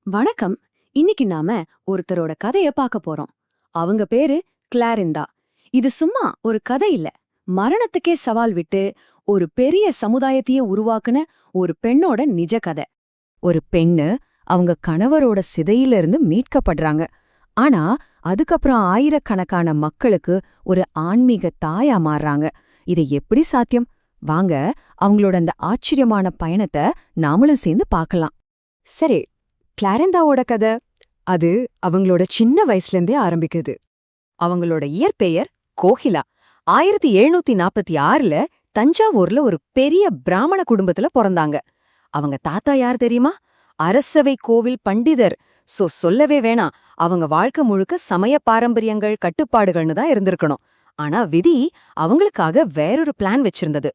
வணக்கம். இன்னைக்கு நாம ஒருத்தரோட கதைய பார்க்க போறோம். அவங்க பேரு கிளாரிந்தா. இது சும்மா ஒரு கதை இல்ல. மரணத்துக்கே சவால் விட்டு ஒரு பெரிய சமுதாயத்தையே உருவாக்குன ஒரு பெண்ணோட நிஜ கதை. ஒரு பெண்ணு அவங்க கணவரோட சிதையிலிருந்து மீட்கப்படுறாங்க. ஆனா அதுக்கப்புறம் ஆயிரக்கணக்கான மக்களுக்கு ஒரு ஆன்மீக தாயா மாறுறாங்க. இது எப்படி சாத்தியம்? வாங்க அவங்களோட அந்த ஆச்சரியமான பயணத்தை நாமளும் சேர்ந்து பார்க்கலாம். சரி, கிளாரிந்தாவோட கதை அது அவங்களோட சின்ன வயசுலேருந்தே ஆரம்பிக்குது. அவங்களோட இயற்பெயர் கோகிலா. 1746ல தஞ்சாவூர்ல ஒரு பெரிய பிராமண குடும்பத்துல பிறந்தாங்க. அவங்க தாத்தா யார் தெரியுமா? அரசவை கோவில் பண்டிதர். சொல்லவே வேணாம், அவங்க வாழ்க்கை முழுக்க சமய பாரம்பரியங்கள் கட்டுப்பாடுகள்னு தான் இருந்திருக்கணும். ஆனா விதி அவங்களுக்காக வேறொரு பிளான் வச்சிருந்தது.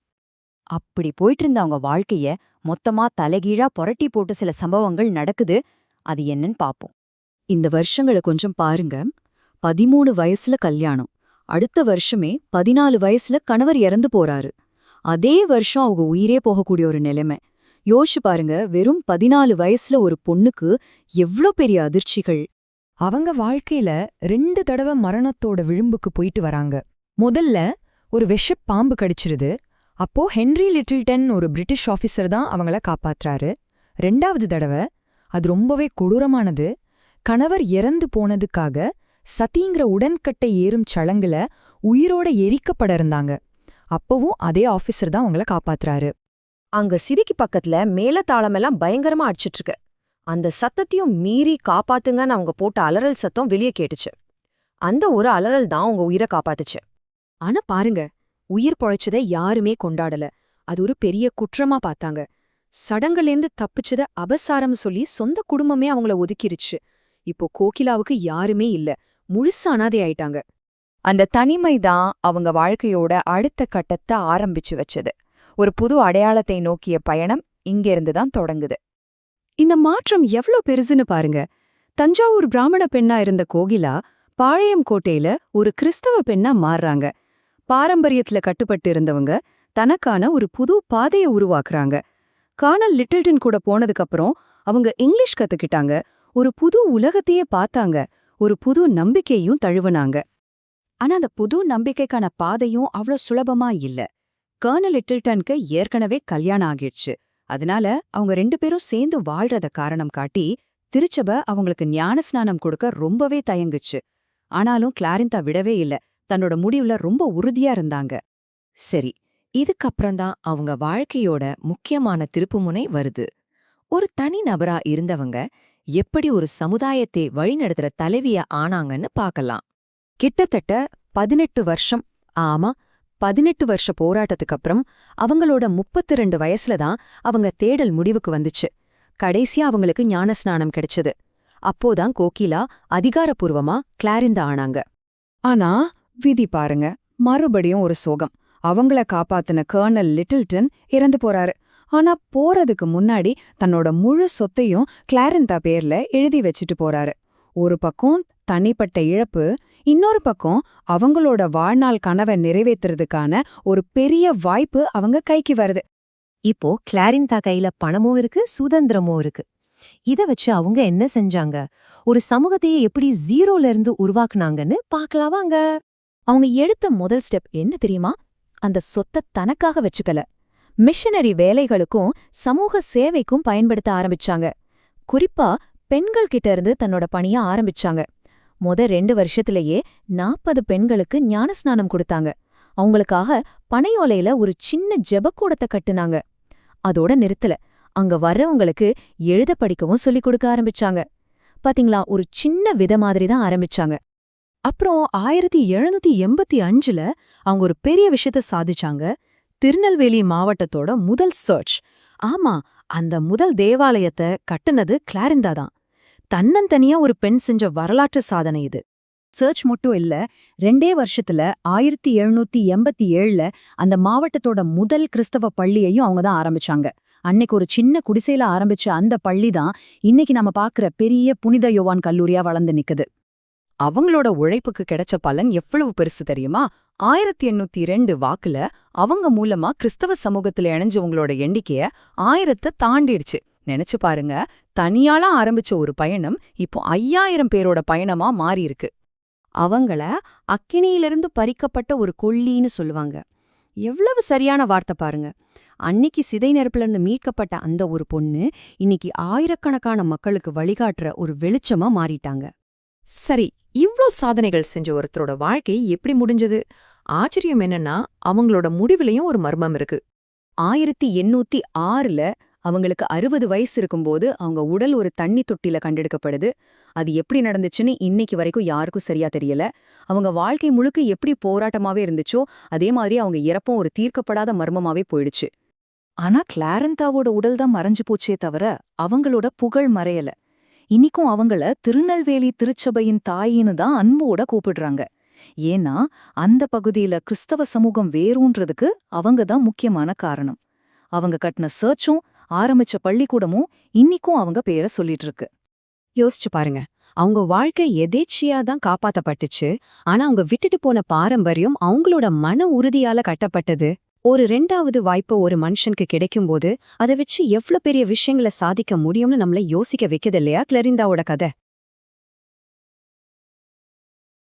அப்படி போயிட்டு இருந்த அவங்க வாழ்க்கைய மொத்தமா தலைகீழா புரட்டி போட்டு சில சம்பவங்கள் நடக்குது. அது என்னன்னு பாப்போம். இந்த வருஷங்களை கொஞ்சம் பாருங்க. 13 வயசுல கல்யாணம். அடுத்த வருஷமே 14 வயசுல கணவர் இறந்து போறாரு. அதே வருஷம் அவங்க உயிரே போகக்கூடிய ஒரு நிலைமை. யோசிச்சு பாருங்க, வெறும் 14 வயசுல ஒரு பொண்ணுக்கு எவ்ளோ பெரிய அதிர்ச்சிகள். அவங்க வாழ்க்கையில 2 தடவை மரணத்தோட விளிம்புக்கு போயிட்டு வராங்க. முதல்ல ஒரு விஷப் பாம்பு கடிச்சிருது. அப்போ ஹென்ரி லிட்டில்டன் ஒரு பிரிட்டிஷ் ஆஃபீஸர் தான் அவங்கள காப்பாத்துறாரு. 2வது தடவை அது ரொம்பவே கொடூரமானது. கணவர் இறந்து போனதுக்காக சதிங்கிற உடன்கட்டை ஏறும் சடங்குல உயிரோட எரிக்கப்பட இருந்தாங்க. அப்பவும் அதே ஆஃபீஸர் தான் அவங்கள காப்பாத்துறாரு. அங்க சிரிக்கு பக்கத்துல மேலதாளமெல்லாம் பயங்கரமா அடிச்சிட்டு அந்த சத்தத்தையும் மீறி காப்பாத்துங்கன்னு அவங்க போட்ட அலறல் சத்தம் வெளியே கேட்டுச்சு. அந்த ஒரு அலறல் தான் அவங்க உயிரை காப்பாத்துச்சு. ஆனா பாருங்க, உயிர் பொழைச்சதை யாருமே கொண்டாடல. அது ஒரு பெரிய குற்றமா பார்த்தாங்க. சடங்குலேந்து தப்பிச்சத அபசாரம் சொல்லி சொந்த குடும்பமே அவங்கள ஒதுக்கிருச்சு. இப்போ கோகிலாவுக்கு யாருமே இல்ல, முழுசா அனாதை ஆயிட்டாங்க. அந்த தனிமை தான் அவங்க வாழ்க்கையோட அடுத்த கட்டத்தை ஆரம்பிச்சு வச்சது. ஒரு புது அடையாளத்தை நோக்கிய பயணம் இங்கிருந்து தான் தொடங்குது. இந்த மாற்றம் எவ்ளோ பெருசுன்னு பாருங்க. தஞ்சாவூர் பிராமண பெண்ணா இருந்த கோகிலா பாளையம் கோட்டையில ஒரு கிறிஸ்தவ பெண்ணா மாறுறாங்க. பாரம்பரியத்துல கட்டுப்பட்டு இருந்தவங்க தனக்கான ஒரு புது பாதையை உருவாக்குறாங்க. கர்னல் லிட்டில்டன் கூட போனதுக்கப்புறம் அவங்க இங்கிலீஷ் கத்துக்கிட்டாங்க. ஒரு புது உலகத்தையே பார்த்தாங்க. ஒரு புது நம்பிக்கையும் தழுவுனாங்க. ஆனா அந்த புது நம்பிக்கைக்கான பாதையும் அவ்வளோ சுலபமா இல்ல. கர்னல் லிட்டில்டனுக்கு ஏற்கனவே கல்யாணம் ஆகிடுச்சு. அதனால அவங்க 2 பேரும் சேர்ந்து வாழ்றத காரணம் காட்டி திருச்சபை அவங்களுக்கு ஞானஸ்நானம் கொடுக்க ரொம்பவே தயங்குச்சு. ஆனாலும் கிளாரிந்தா விடவே இல்ல. தன்னோட முடிவுல ரொம்ப உறுதியா இருந்தாங்க. சரி, இதுக்கப்புறம்தான் அவங்க வாழ்க்கையோட முக்கியமான திருப்புமுனை வருது. ஒரு தனி நபரா இருந்தவங்க எப்படி ஒரு சமுதாயத்தை வழிநடத்துற தலைவிய ஆனாங்கன்னு பார்க்கலாம். கிட்டத்தட்ட 18 வருஷம், ஆமா 18 வருஷ போராட்டத்துக்கு அப்புறம் அவங்களோட 32 வயசுல தான் அவங்க தேடல் முடிவுக்கு வந்துச்சு. கடைசியா அவங்களுக்கு ஞானஸ்நானம் கிடைச்சது. அப்போதான் கோகிலா அதிகாரப்பூர்வமா கிளாரிந்தா ஆனாங்க. ஆனா விதி பாருங்க, மறுபடியும் ஒரு சோகம். அவங்கள காப்பாத்தின கர்னல் லிட்டில்டன் இறந்து போறாரு. ஆனா போறதுக்கு முன்னாடி தன்னோட முழு சொத்தையும் கிளாரிந்தா பேர்ல எழுதி வச்சுட்டு போறாரு. ஒரு பக்கம் தனிப்பட்ட இழப்பு, இன்னொரு பக்கம் அவங்களோட வாழ்நாள் கனவை நிறைவேற்றுறதுக்கான ஒரு பெரிய வாய்ப்பு அவங்க கைக்கு வருது. இப்போ கிளாரிந்தா கையில பணமும் இருக்கு, சுதந்திரமும் இருக்கு. இத வச்சு அவங்க என்ன செஞ்சாங்க? ஒரு சமூகத்தையே எப்படி 0ல இருந்து உருவாக்குனாங்கன்னு பார்க்கலாம் வாங்க. அவங்க எடுத்த முதல் ஸ்டெப் என்ன தெரியுமா? அந்த சொத்தை தனக்காக வச்சுக்கல, மிஷனரி வேலைகளுக்கும் சமூக சேவைக்கும் பயன்படுத்த ஆரம்பிச்சாங்க. குறிப்பா பெண்கள் கிட்ட இருந்து தன்னோட பணிய ஆரம்பிச்சாங்க. 2 வருஷத்திலேயே 40 பெண்களுக்கு ஞானஸ்நானம் கொடுத்தாங்க. அவங்களுக்காக பனையோலையில ஒரு சின்ன ஜெபக்கூடத்தை கட்டுனாங்க. அதோட நிறுத்தல, அங்க வர்றவங்களுக்கு எழுத படிக்கவும் சொல்லிக் கொடுக்க ஆரம்பிச்சாங்க. பாத்தீங்களா, ஒரு சின்ன வித மாதிரி தான் ஆரம்பிச்சாங்க. அப்புறம் 1785ல அவங்க ஒரு பெரிய விஷயத்த சாதிச்சாங்க. திருநெல்வேலி மாவட்டத்தோட முதல் சர்ச். ஆமா, அந்த முதல் தேவாலயத்தை கட்டுனது கிளாரிந்தா தான். தன்னந்தனியா ஒரு பெண் செஞ்ச வரலாற்று சாதனை இது. சர்ச் மட்டும் இல்ல, 2 வருஷத்துல 1787ல அந்த மாவட்டத்தோட முதல் கிறிஸ்தவ பள்ளியையும் அவங்க தான் ஆரம்பிச்சாங்க. அன்னைக்கு ஒரு சின்ன குடிசையில ஆரம்பிச்ச அந்த பள்ளி தான் இன்னைக்கு நம்ம பாக்குற பெரிய புனித யோவான் கல்லூரியா வளர்ந்து நிக்குது. அவங்களோட உழைப்புக்கு கிடைச்ச பலன் எவ்வளவு பெருசு தெரியுமா? 1802 வாக்குல அவங்க மூலமா கிறிஸ்தவ சமூகத்துல இணைஞ்சவங்களோட எண்ணிக்கைய 1000 தாண்டிடுச்சு. நினைச்சு பாருங்க, தனியாளா ஆரம்பிச்ச ஒரு பயணம் இப்போ 5000 பேரோட பயணமா மாறியிருக்கு. அவங்கள அக்கினியிலிருந்து பறிக்கப்பட்ட ஒரு கொள்ளின்னு சொல்லுவாங்க. எவ்வளவு சரியான வார்த்தை பாருங்க. அன்னிக்கு சிதை நெருப்புல இருந்து மீட்கப்பட்ட அந்த ஒரு பொண்ணு இன்னைக்கு ஆயிரக்கணக்கான மக்களுக்கு வழிகாட்டுற ஒரு வெளிச்சமா மாறிட்டாங்க. சரி, இவ்ளோ சாதனைகள் செஞ்ச ஒருத்தரோட வாழ்க்கை எப்படி முடிஞ்சது? ஆச்சரியம் என்னன்னா, அவங்களோட முடிவுலயும் ஒரு மர்மம் இருக்கு. 1806ல அவங்களுக்கு 60 வயசு இருக்கும்போது அவங்க உடல் ஒரு தண்ணி தொட்டில கண்டெடுக்கப்படுது. அது எப்படி நடந்துச்சுன்னு இன்னைக்கு வரைக்கும் யாருக்கும் சரியா தெரியல. அவங்க வாழ்க்கை முழுக்க எப்படி போராட்டமாவே இருந்துச்சோ, அதே மாதிரி அவங்க இறப்பும் ஒரு தீர்க்கப்படாத மர்மமாவே போயிடுச்சு. ஆனா கிளாரந்தாவோட உடல் தான் மறைஞ்சு போச்சே தவிர அவங்களோட புகழ் மறையல. இன்னிக்கும் அவங்கள திருநெல்வேலி திருச்சபையின் தாயின்னு தான் அன்போட கூப்பிடுறாங்க. ஏன்னா அந்த பகுதியில கிறிஸ்தவ சமூகம் வேரூன்றதுக்கு அவங்க தான் முக்கியமான காரணம். அவங்க கட்டின சர்ச்சும் ஆரம்பிச்ச பள்ளிக்கூடமும் இன்னிக்கும் அவங்க பேரை சொல்லிட்டு இருக்கு. யோசிச்சு பாருங்க, அவங்க வாழ்க்கை எதேச்சியா தான் காப்பாத்தப்பட்டுச்சு. ஆனா அவங்க விட்டுட்டு போன பாரம்பரியம் அவங்களோட மன உறுதியால கட்டப்பட்டது. ஒரு 2வது வாய்ப்பு ஒரு மனுஷனுக்கு கிடைக்கும்போது அதை வச்சு எவ்ளோ பெரிய விஷயங்களை சாதிக்க முடியும்னு நம்மள யோசிக்க வைக்குது இல்லையா கிளரிந்தாவோட கதை?